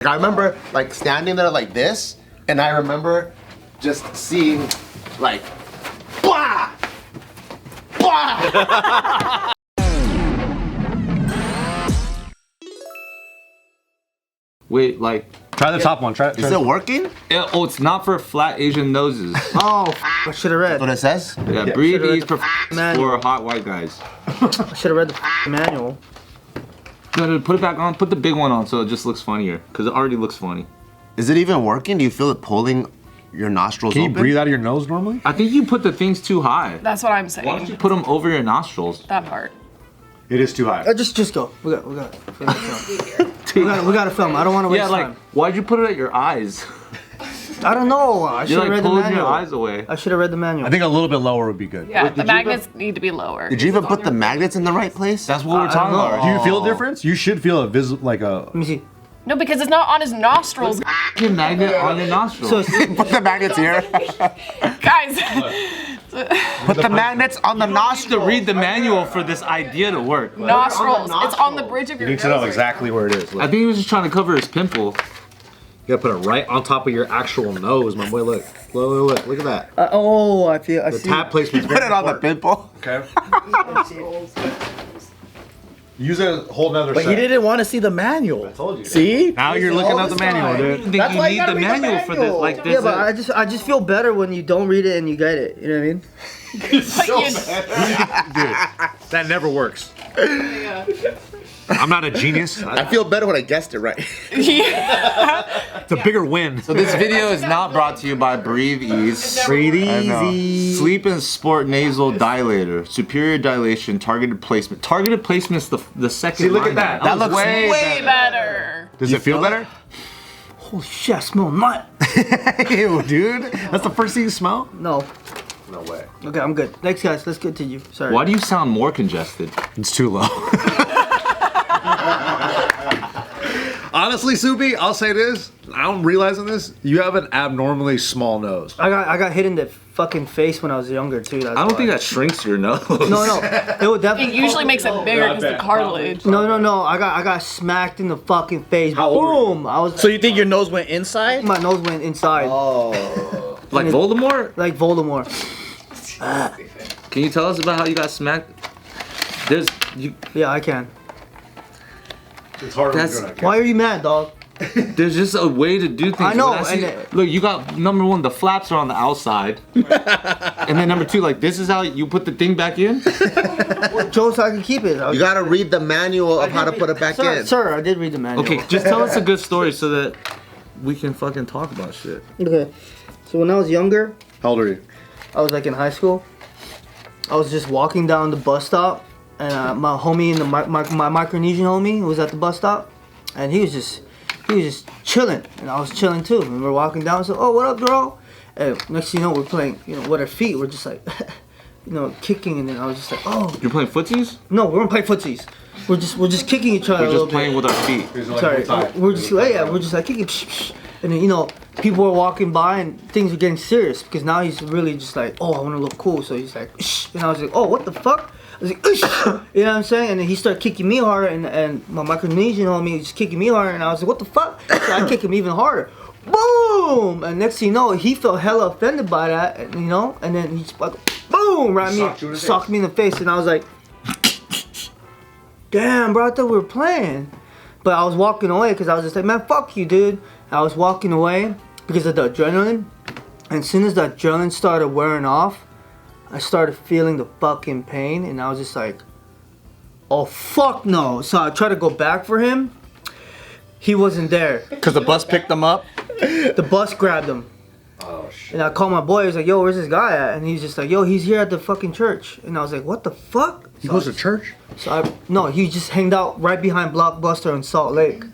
I remember like standing there like this, and I remember just seeing like, blah, blah. Wait, like... Try the top one. Try Is it working? Oh, it's not for flat Asian noses. Oh, I should have read. That's what it says? Yeah, breathe Should've ease read the for hot white guys. I should have read the manual. No, put it back on. Put the big one on so it just looks funnier. Because it already looks funny. Is it even working? Do you feel it pulling your nostrils Can you open? breathe out of your nose normally? I think you put the things too high. That's what I'm Why don't you saying. put them over your nostrils? That part. It is too high. Just go. We got to film. I don't want to waste Yeah, like, time. why'd you put it at your eyes? I don't know. I should You're have like read the pulling manual. your eyes away. I should have read the manual. I think a little bit lower would be good. Yeah, Wait, the did you magnets need to be lower. Did you even put the magnets in the right place? That's what we're I talking don't about. know. Do you feel a difference? You should feel a like a. Let me see. No, because it's not on his nostrils. Your magnet on your nostrils. So it's, Put the magnets here. Guys. Put the magnets on the to nostrils. read the manual for this idea to work. Nostrils. It's on the bridge of You your need to know nose. exactly where it is. I Look. think he was just trying to cover his pimple. You gotta put it right on top of your actual nose, my boy. Look, look at that. oh, I feel. I The see. tap placement's Put it on the pimple. Okay. Use it as a whole nother But he didn't want to see the manual. I told you. See? Now you're looking at the manual, dude. I think That's you why you need gotta the read the manual for this. manual. Like this. Yeah, but I just feel better when you don't read it and you get it. You know what I mean? That never works. I'm not a genius. I feel better when I guessed it right. It's a bigger win. So this video is not brought to you by Breathe Ease. Breathe I know. easy. Sleep and Sport Nasal Dilator. Superior dilation, targeted placement. Targeted placement is the second See, look at line. that. That looks Way better. Does it feel better? Holy shit! I smell nut. Ew, dude. That's the first thing you smell? No. No way. Okay, I'm good. Thanks, guys. Let's continue. Sorry. Why do you sound more congested? It's too low. Honestly, Subi, I'll say this. I'm realizing this. You have an abnormally small nose. I got hit in the fucking face when I was younger too. That's I don't why. think that shrinks your nose. No, it would It definitely. usually makes it bigger because the cartilage. No. I got smacked in the fucking face. How old Boom! I was. So you think your nose went inside? My nose went inside, Like Voldemort? like Voldemort. Can you tell us about how you got smacked? Yeah, I can. It's harder That's- Why are you mad, dog? There's just a way to do things. I know, When see- and look, you got number one, the flaps are on the outside, and then number two, like this is how you put the thing back in. Joe, so I can keep it. You gotta read the manual of how to put it back in. Sir, I did read the manual. Okay, just tell us a good story so that we can fucking talk about shit. Okay. So when I was younger, How old are you? I was like in high school. I was just walking down the bus stop, and my homie, my Micronesian homie, was at the bus stop, and he was just chilling, and I was chilling too. And we're walking down, so oh, what up, bro? And next thing you know, we're playing, with our feet, we're just like, kicking, and then I was just like, oh, You're playing footsies? no, we weren't playing footsies. We're just kicking each other We're a little just playing bit. with our feet. Sorry, we're just we're just like kicking, and then people were walking by and things were getting serious because now he's really just like, oh, I want to look cool, so he's like, and I was like, oh, what the fuck? I was like, you know what I'm saying? And then he started kicking me harder, and my Micronesian homie was just kicking me harder, and I was like, what the fuck? So I kick him even harder. Boom! And next thing you know, he felt hella offended by that, and then he just like, boom, right me, socked me in the face, and I was like, damn, bro, I thought we were playing. But I was walking away because I was just like, man, fuck you, dude. I was walking away because of the adrenaline. And as soon as the adrenaline started wearing off, I started feeling the fucking pain. And I was just like, oh, fuck no. So I tried to go back for him. He wasn't there. Because the bus picked them up? The bus grabbed him. Oh, shit. And I called my boy. He was like, yo, where's this guy at? And he's just like, yo, he's here at the fucking church. And I was like, what the fuck? He goes to church? So he just hanged out right behind Blockbuster in Salt Lake.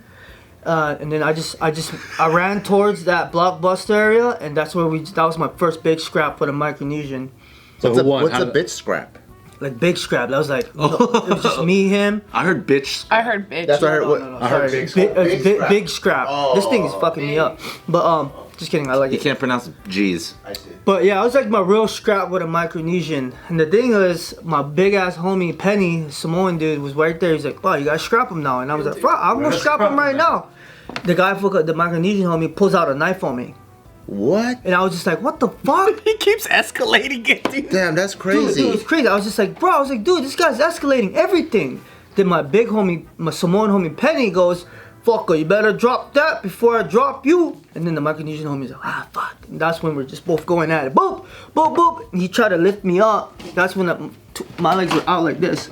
And then I ran towards that Blockbuster area, and that's where that was my first big scrap for the Micronesian. So who won? What's a bitch scrap? Like big scrap. That was like, it was just me, him. I heard bitch. I heard bitch. That's what I heard. What? No, I heard sorry. Big scrap. This thing is fucking me up. But just kidding, I like You it. can't pronounce G's. I see. But yeah, I was like my real scrap with a Micronesian. And the thing is, my big ass homie Penny, Samoan dude, was right there. He's like, wow, you gotta scrap him now. And I was like, fuck, I'm gonna scrap him right now. the guy, the Micronesian homie, pulls out a knife on me. What? And I was just like, what the fuck? He keeps escalating it, dude. Damn, that's crazy. Dude, it's crazy. I was just like, bro, I was like, dude, this guy's escalating everything. Then my big homie, my Samoan homie Penny goes, fucker, you better drop that before I drop you. And then the Micronesian homie's like, ah, fuck. And that's when we're just both going at it. Boop, boop, boop. And he tried to lift me up. That's when my legs were out like this.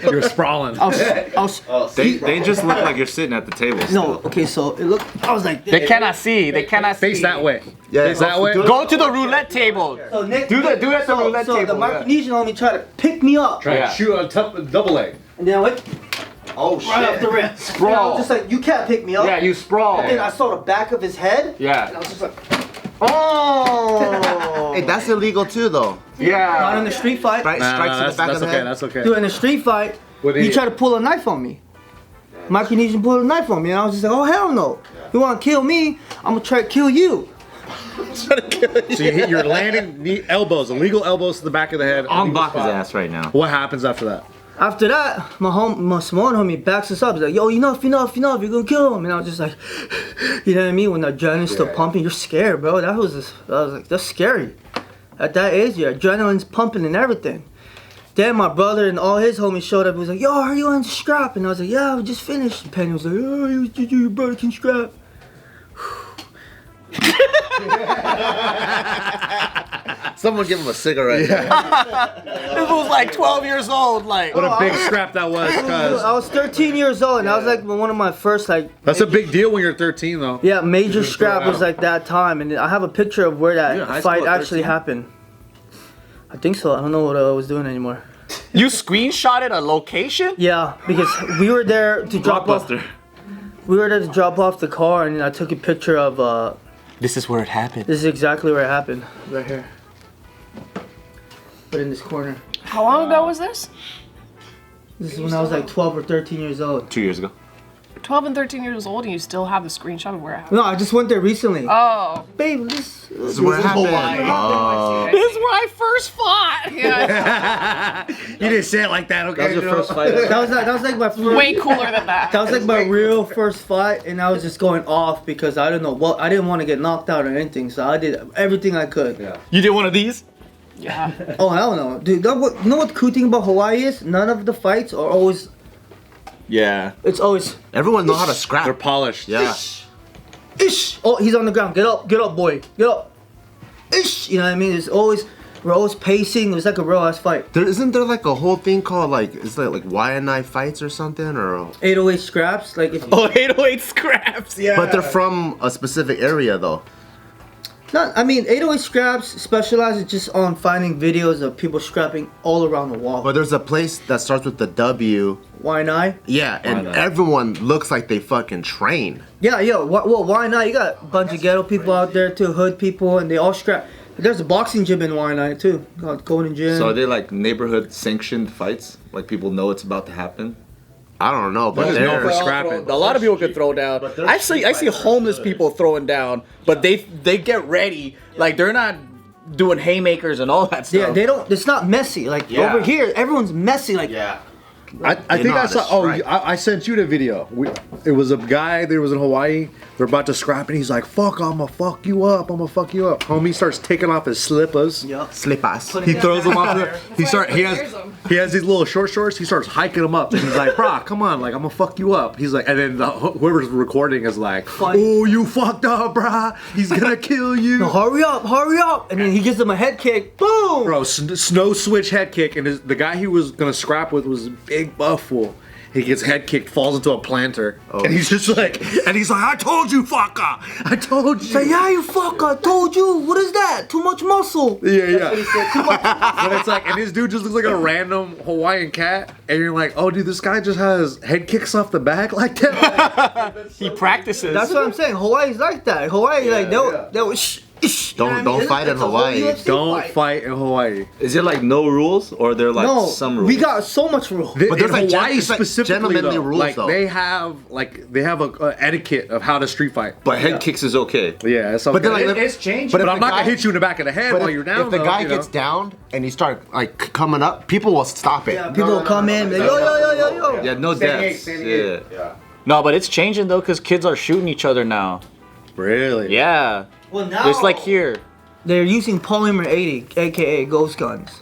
You're sprawling. They just look like you're sitting at the table. No, Still. okay, so it looked, I was like, They cannot see. They cannot Face see. that way. Yeah, Face that way. Go to the roulette table. so Nick, Do it at the roulette so table. the Micronesian homie tried to pick me up. Try Yeah. to shoot on top of double leg. And then I went Oh shit. right off the rim. Sprawl. And I was just like, you can't pick me up. Yeah, you sprawl. And then I saw the back of his head. Yeah. And I was just like, Oh. Hey, that's illegal too, though. not in Yeah. the street fight. Right? Strikes in the back that's of the okay. head. That's okay. Dude, in the street fight, What he he- tried to pull a knife on me. Micronesian pulled a knife on me, and I was just like, oh hell no. You wanna kill me? I'm gonna try to kill you. So you're landing elbows, illegal elbows to the back of the head. On illegal Bach his spot. ass right now. What happens after that? After that, my Samoan homie backs us up. He's like, yo, enough, you're gonna kill him. And I was just like, you know what I mean? When the adrenaline's still pumping, you're scared, bro. I was like, that's scary. At that age, your adrenaline's pumping and everything. Then my brother and all his homies showed up. He was like, yo, are you on scrap? And I was like, yeah, we just finished. And Penny was like, oh, your brother can scrap. Someone give him a cigarette. This was like 12 years old. Like. What a big scrap that was, I cuz. was 13 years old, and that was like one of my first, like, That's a big deal when you're 13, though. yeah, major scrap was like that time. And I have a picture of where Yeah, that high fight school at actually 13. happened. I think so. I don't know what I was doing anymore. You screenshotted a location? Yeah, because we were there to drop off. Blockbuster. We were there to drop off the car, and I took a picture of. This is where it happened. This is exactly where it happened, right here. But in this corner. How long ago was this? This is when I was like 12 or 13 years old. 2 years ago. 12 and 13 years old, and you still have the screenshot of where it happened. No, I just went there recently. Oh. Babe, this This is what happened. Oh. This is where I first fought. Yeah. You didn't say it like that, okay? That was your first fight. that was like my first. Way cooler than that. That was like my real first fight, and I was just going off because I don't know what I didn't want to get knocked out or anything, so I did everything I could. Yeah. You did one of these? Yeah. Oh hell no, dude! You know what the cool thing about Hawaii is? None of the fights are always. Yeah. It's always. Everyone know how to scrap. They're polished. Yeah. Ish! Oh, he's on the ground. Get up, boy. Get up. Ish! You know what I mean? We're always pacing. It was like a real ass fight. Isn't there like a whole thing called like is that like YNI fights or something or? 808 scraps. Like if. Oh, 808 scraps. Yeah. But they're from a specific area though. Not. I mean, 808 scraps specializes just on finding videos of people scrapping all around the wall. But there's a place that starts with the W. Why not? Yeah, and not? everyone looks like they fucking train. Yeah, yo. Well, why not? You got a bunch of ghetto people out there too, hood people, and they all scrap. There's a boxing gym in Waianae too, called Golden Gym. So are they like neighborhood sanctioned fights? Like people know it's about to happen? I don't know, but There's no for they're scrapping. A lot of people could throw down. I see homeless people throwing down, but they get ready. Like they're not doing haymakers and all that stuff. Yeah, they don't. It's not messy. Like Yeah. over here, everyone's messy. Like yeah. I They think know I how to saw. Oh, strike. I sent you the video. It was a guy that was in Hawaii. They're about to scrap, and he's like, "Fuck, I'ma fuck you up. I'ma fuck you up." Homie starts taking off his slippers. yeah. Slippers. He throws them off. He has these little short shorts. He starts hiking them up, and he's like, "Brah, come on, like I'm gonna fuck you up." He's like, and then whoever's recording is like, Funny. "Oh, you fucked up, brah. He's gonna kill you." No, hurry up! And then he gives him a head kick. Boom! Bro, snow switch head kick, and the guy he was gonna scrap with was a big buff fool. He gets head kicked, falls into a planter, and he's just like, "I told you, fucker! I told you." Say, yeah, you fuck! I told you. What is that? Too much muscle. Yeah. He said, too much. But it's like, and this dude just looks like a random Hawaiian cat, and you're like, "Oh, dude, this guy just has head kicks off the back like that." He practices. That's what I'm saying. Hawaii's like that. Hawaii, like they'll shh. Don't fight in Hawaii. Don't fight in Hawaii. Is it like no rules or are there like No, some rules? we got so much rules. But there's like Hawaii it's like specifically, gentlemanly though, rules, like though. they have a etiquette of how to street fight. But head kicks is okay. Yeah, it's okay. But then, like, It's changing. but if I'm the not gonna guy- hit you in the back of the head But while if, you're down. if the though, guy you know? gets downed and he start like coming up, people will stop it. Yeah, people will come in, be like, yo. Yeah, no deaths. Yeah. No, but it's changing though, because kids are shooting each other now. Really? Yeah. Well, now It's like here. they're using polymer 80, aka ghost guns.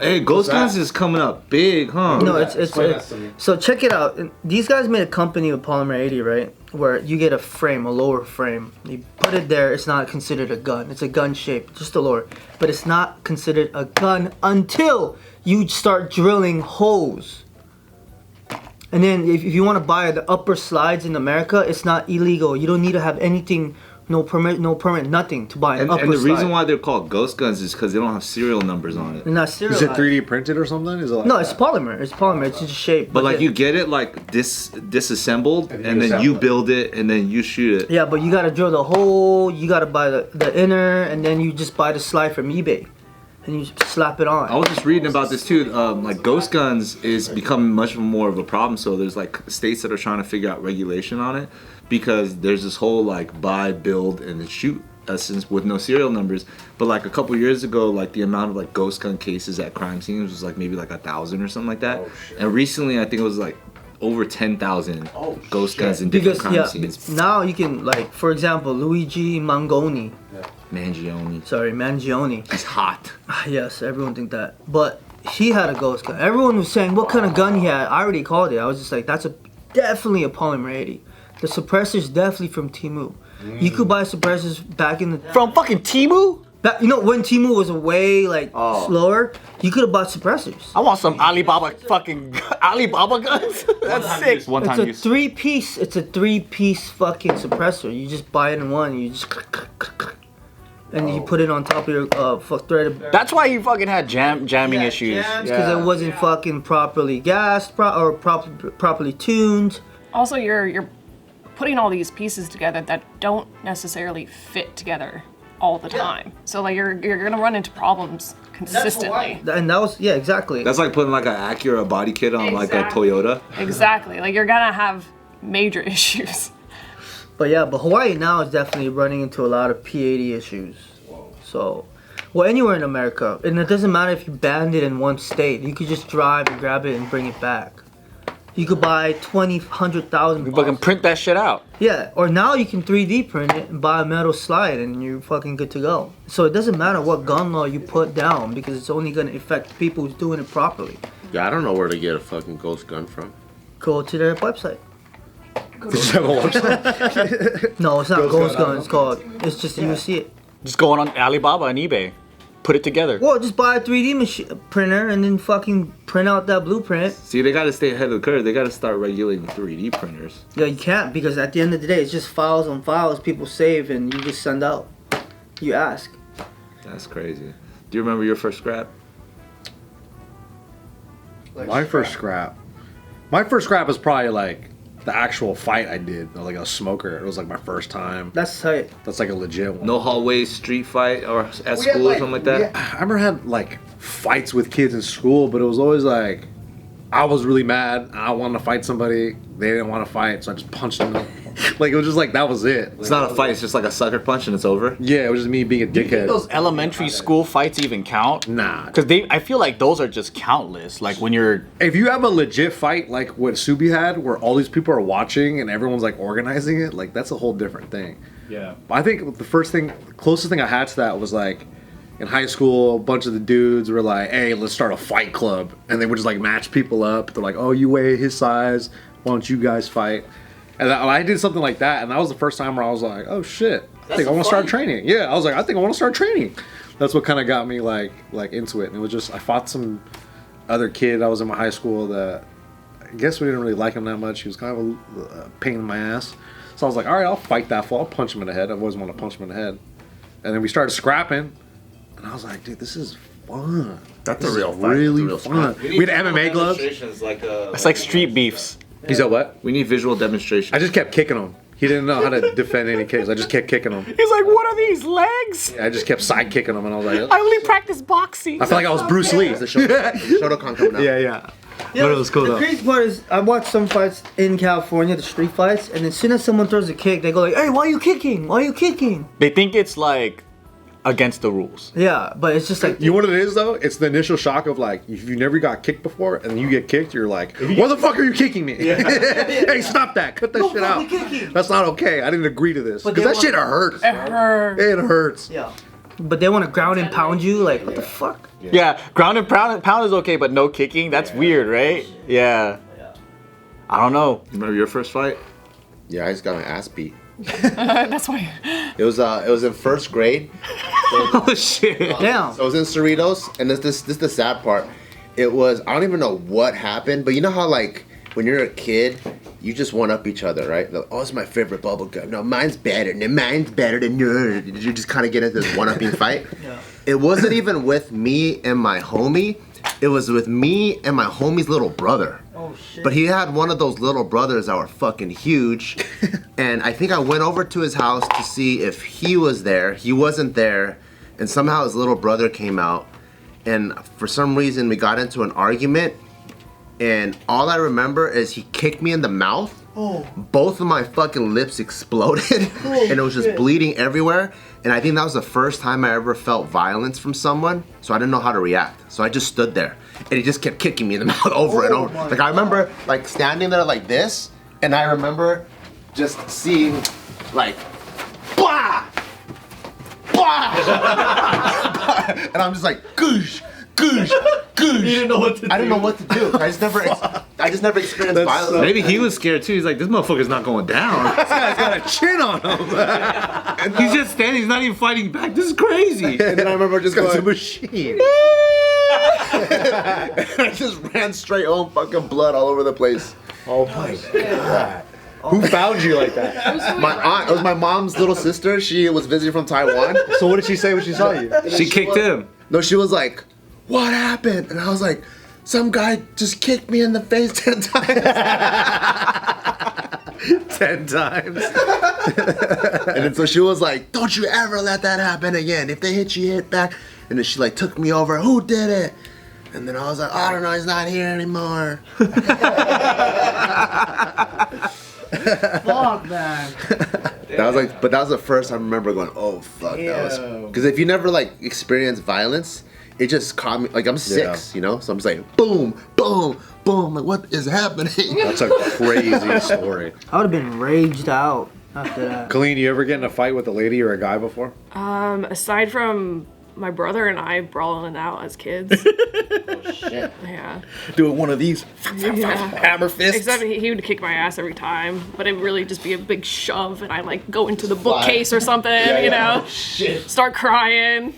Hey, Ghost Guns is coming up big, huh? No, it's Explain that to me. so check it out. These guys made a company with polymer 80, right? Where you get a frame, a lower frame. You put it there. It's not considered a gun. It's a gun shape, just a lower. But it's not considered a gun until you start drilling holes. And then if you want to buy the upper slides in America, it's not illegal. You don't need to have anything. No permit, nothing to buy an upper And the reason slide. why they're called Ghost Guns is because they don't have serial numbers on it. They're not Is serialized. it 3D printed or something? Is it like No, it's polymer. It's polymer. It's just a shape. But like the- you get it like disassembled, And and you then you assemble it. build it, and then you shoot it. Yeah, but you gotta drill the hole. You gotta buy the inner, and then you just buy the slide from eBay, and you slap it on. I was just reading about this too. Like Ghost Guns is becoming much more of a problem. So there's like states that are trying to figure out regulation on it because there's this whole like buy, build, and then shoot essence with no serial numbers. But like a couple years ago, like the amount of like ghost gun cases at crime scenes was like maybe like 1,000 or something like that. Oh, shit. And recently, I think it was like over 10,000 Oh, ghost shit. guns in different Because crime scenes. now you can like, for example, Luigi Mangoni. Mangione. He's hot. Yes, everyone think that, but he had a ghost gun. Everyone was saying what kind of gun he had. I already called it. I was just like, that's definitely a polymer 80. The suppressor's definitely from Temu. You could buy suppressors back in the From fucking Temu? back, you know when Temu was way like Oh. slower. You could have bought suppressors. I want some Alibaba fucking Alibaba guns. That's sick. One It's time a use. three-piece. It's a three-piece fucking suppressor. You just buy it in one. And you just and you put it on top of your threaded. That's why you fucking had jamming issues. Because it wasn't fucking properly gassed or properly tuned. Also, you're putting all these pieces together that don't necessarily fit together all the time. So like you're gonna run into problems consistently. And that was exactly. That's like putting like an Acura body kit on like a Exactly. Toyota. Exactly. Like you're gonna have major issues. But Hawaii now is definitely running into a lot of P80 issues. So, well, anywhere in America, and it doesn't matter if you banned it in one state. You could just drive and grab it and bring it back. You could buy 20, 100,000. You fucking print that shit out. Yeah, or now you can 3D print it and buy a metal slide and you're fucking good to go. So it doesn't matter what gun law you put down because it's only gonna affect people who's doing it properly. Yeah, I don't know where to get a fucking ghost gun from. Go to their website. Did you have a website? No, it's not Ghost Ghost Gun, Gun. It's called. It's just you see it. Just going on Alibaba and eBay. Put it together. Well, just buy a 3D printer and then fucking print out that blueprint. See, they gotta stay ahead of the curve. They gotta start regulating 3D printers. Yeah, you can't because at the end of the day, it's just files on files people save and you just send out. You ask. That's crazy. Do you remember your first scrap? My first scrap is probably like the actual fight I did, like a smoker. It was like my first time. That's tight. That's like a legit one. No hallway street fight or at school or something like that? I remember had like fights with kids in school, but it was always like I was really mad. I wanted to fight somebody. They didn't want to fight, so I just punched them. Like it was just like that was it. It's not a fight, it's just like a sucker punch and it's over. Yeah, it was just me being a dickhead. Those elementary school fights even count? Nah. Because I feel like those are just countless. Like when you're If you have a legit fight like what Subin had, where all these people are watching and everyone's like organizing it, like that's a whole different thing. yeah. I think the closest thing I had to that was like in high school, a bunch of the dudes were like, hey, let's start a fight club. And they would just like match people up. They're like, oh, you weigh his size. Why don't you guys fight? And I did something like that. And that was the first time where I was like, oh shit, I think I want to start training. Yeah, I was like, I think I want to start training. That's what kind of got me like into it. And it was just, I fought some other kid I was in my high school that I guess we didn't really like him that much. He was kind of a pain in my ass. So I was like, all right, I'll fight that fool. I'll punch him in the head. I always want to punch him in the head. And then we started scrapping. And I was like, dude, this is fun. That's This a real is fight. really That's a real fun. scrap. We had MMA gloves. It's like street beefs. He said what? We need visual demonstration. I just kept kicking him. He didn't know how to defend any kicks. I just kept kicking him. He's like, what are these legs? I just kept side kicking him, and I was like, I only practice boxing. I felt like I was Bruce Lee. The Shotokan coming out. Yeah. Yeah, But it was cool, the though. crazy part is I watched some fights in California, the street fights, and as soon as someone throws a kick, they go like, "Hey, why are you kicking? Why are you kicking?" They think it's like against the rules. Yeah, but it's just like You know what it is though? It's the initial shock of like if you never got kicked before and you get kicked, you're like, "Why the fuck are you kicking me? Hey, stop that! Cut that shit out. That's not okay. I didn't agree to this But because they that shit hurts. It hurts. It hurts. yeah. But they want to ground and pound you. Like what the fuck? Yeah, ground and pound is okay, but no kicking. That's weird, right? Yeah. I don't know. You remember your first fight? Yeah, I just got my ass beat. That's why. It was in first grade. Oh shit. Damn. So I was in Cerritos, and this is the sad part. It was, I don't even know what happened, but you know how like when you're a kid, you just one up each other, right? Like, oh, it's my favorite bubble gum. No, mine's better. No, mine's better than yours. You just kind of get into this one-upping fight. Yeah. It wasn't even with me and my homie. It was with me and my homie's little brother. Oh shit. But he had one of those little brothers that were fucking huge. And I think I went over to his house to see if he was there. He wasn't there. And somehow his little brother came out. And for some reason, we got into an argument. And all I remember is he kicked me in the mouth. Oh. Both of my fucking lips exploded. And it was just bleeding everywhere. And I think that was the first time I ever felt violence from someone. So I didn't know how to react. So I just stood there. And he just kept kicking me in the mouth over and over. Like I remember like standing there like this. And I remember just seeing like, blah! Blah! And I'm just like, goosh, goosh, goosh. You didn't know what to do. I didn't know what to do. I just never experienced violence. Maybe he was scared too. He's like, this motherfucker's not going down. This guy's got a chin on him. And he's just standing. He's not even fighting back. This is crazy. And then I remember just It's a going, machine. and I just ran straight home, fucking blood all over the place. Oh my god. Who found you like that? My aunt, it was my mom's little sister. She was visiting from Taiwan. So what did she say when she saw you? She kicked him. No, she was like, what happened? And I was like, some guy just kicked me in the face 10 times. 10 times. And then so she was like, don't you ever let that happen again. If they hit you, hit back. And then she like took me over, who did it? And then I was like, I don't know, he's not here anymore. Fuck, man. That was like, but that was the first I remember going, oh fuck, that was. Because if you never like experienced violence, it just caught me, like I'm 6, you know? So I'm just like, boom, boom, boom, like what is happening? That's a crazy story. I would have been raged out after that. Kalyne, you ever get in a fight with a lady or a guy before? Aside from my brother and I brawling out as kids. Shit. Yeah. Doing one of these Yeah. hammer fists. Except he would kick my ass every time, but it would really just be a big shove, and I like go into the bookcase or something, you know, start crying,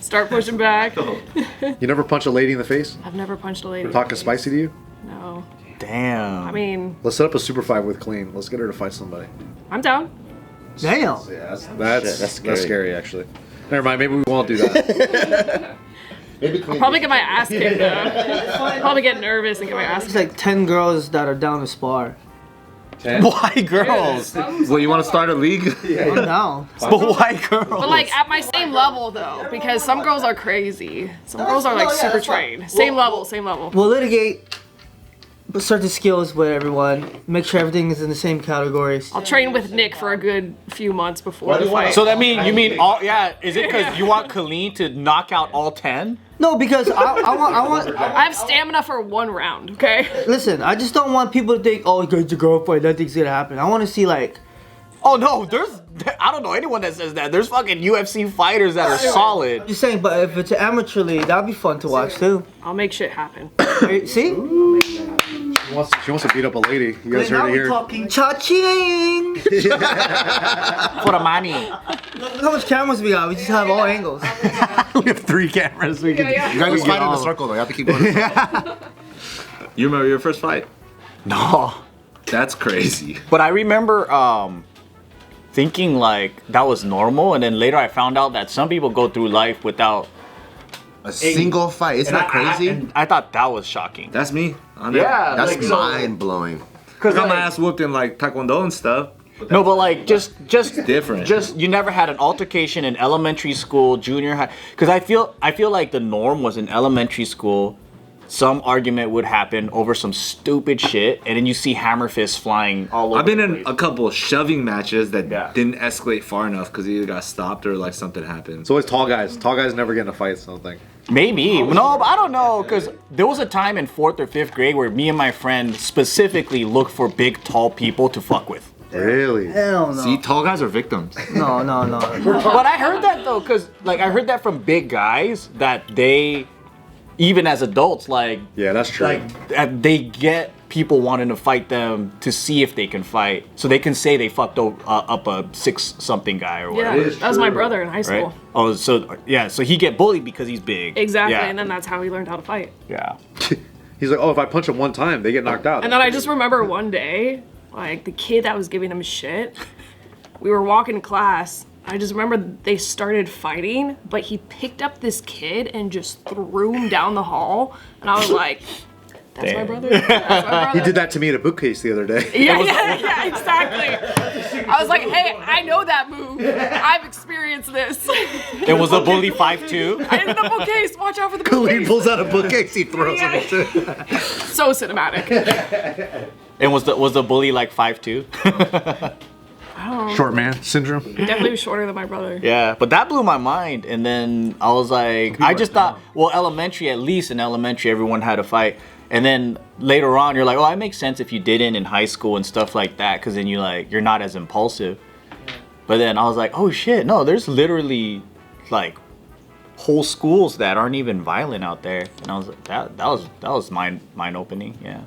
start pushing back. You never punch a lady in the face? I've never punched a lady. Talking spicy to you? No. Damn. I mean, Let's set up a super fight with Kalyne. Let's get her to fight somebody. I'm down. Damn. Yeah, That's that's scary actually. Never mind, maybe we won't do that. I'll probably get my ass kicked though. Probably get nervous and get my ass It's kicked. like 10 girls that are down to spar. Why girls? Well, you want to start a league? I'm down. But why girls? But like at my same level though, because some girls are crazy. Some girls are like super trained. Same level, same level. We'll litigate certain skills with everyone. Make sure everything is in the same categories. I'll train with Nick for a good few months before the fight. So that mean you mean all? Yeah. Is it because you want Kalyne to knock out all 10? No, because I want. I have stamina for one round, okay? Listen, I just don't want people to think, oh, it's a girl fight, nothing's gonna happen. I want to see like. Oh no, I don't know anyone that says that. There's fucking UFC fighters that are solid. Just saying, but if it's an amateur league, that'd be fun to watch too. I'll make shit happen. See? She wants to beat up a lady. You guys heard it here. talking cha-ching. For the money. Look how much cameras we got. We just have all angles. We have 3 cameras. We can. You guys just fight in a circle though. You have to keep going. You remember your first fight? No. That's crazy. But I remember thinking like that was normal, and then later I found out that some people go through life without A single fight. Isn't that crazy? I thought that was shocking. That's me. Yeah, That's like, so- mind blowing. I got my ass whooped in like Taekwondo and stuff. No, but like just different. Just you never had an altercation in elementary school, junior high, because I feel like the norm was in elementary school. some argument would happen over some stupid shit, and then you see hammer fists flying all over. I've been the in place. a couple of shoving matches that Yeah. didn't escalate far enough because either got stopped or like something happened. It's always tall guys. Tall guys never get in a fight, so I don't think. Maybe. No, but I don't know, because there was a time in 4th or 5th grade where me and my friend specifically looked for big, tall people to fuck with. Really? Hell no. See, tall guys are victims. No. But I heard that though, because like I heard that from big guys that they, even as adults, like Yeah, that's true. they get people wanting to fight them to see if they can fight, so they can say they fucked up a 6-something guy or Yeah, whatever. that was my brother in high school. Right? Oh, so yeah, so he get bullied because he's big. Exactly, Yeah. and then that's how he learned how to fight. Yeah. He's like, oh, if I punch him one time, they get knocked out. And then I just remember one day, like the kid that was giving him shit, we were walking to class. I just remember they started fighting, but he picked up this kid and just threw him down the hall. And I was like, that's my brother. That's my brother. He did that to me at a bookcase the other day. Yeah, exactly. I was like, hey, I know that move. I've experienced this. It was a bully 5'2". I ended the bookcase. Watch out for the Kalyne bookcase. pulls out a bookcase, he throws Yeah. it into So cinematic. And was the bully like 5'2"? Short man syndrome. Definitely shorter than my brother. Yeah, but that blew my mind. And then I was like, I just thought, well, elementary, at least in elementary, everyone had a fight. And then later on, you're like, oh, it makes sense if you didn't in high school and stuff like that, because then you're not as impulsive. But then I was like, oh shit, no, there's literally like whole schools that aren't even violent out there. And I was like, that was mind opening. Yeah.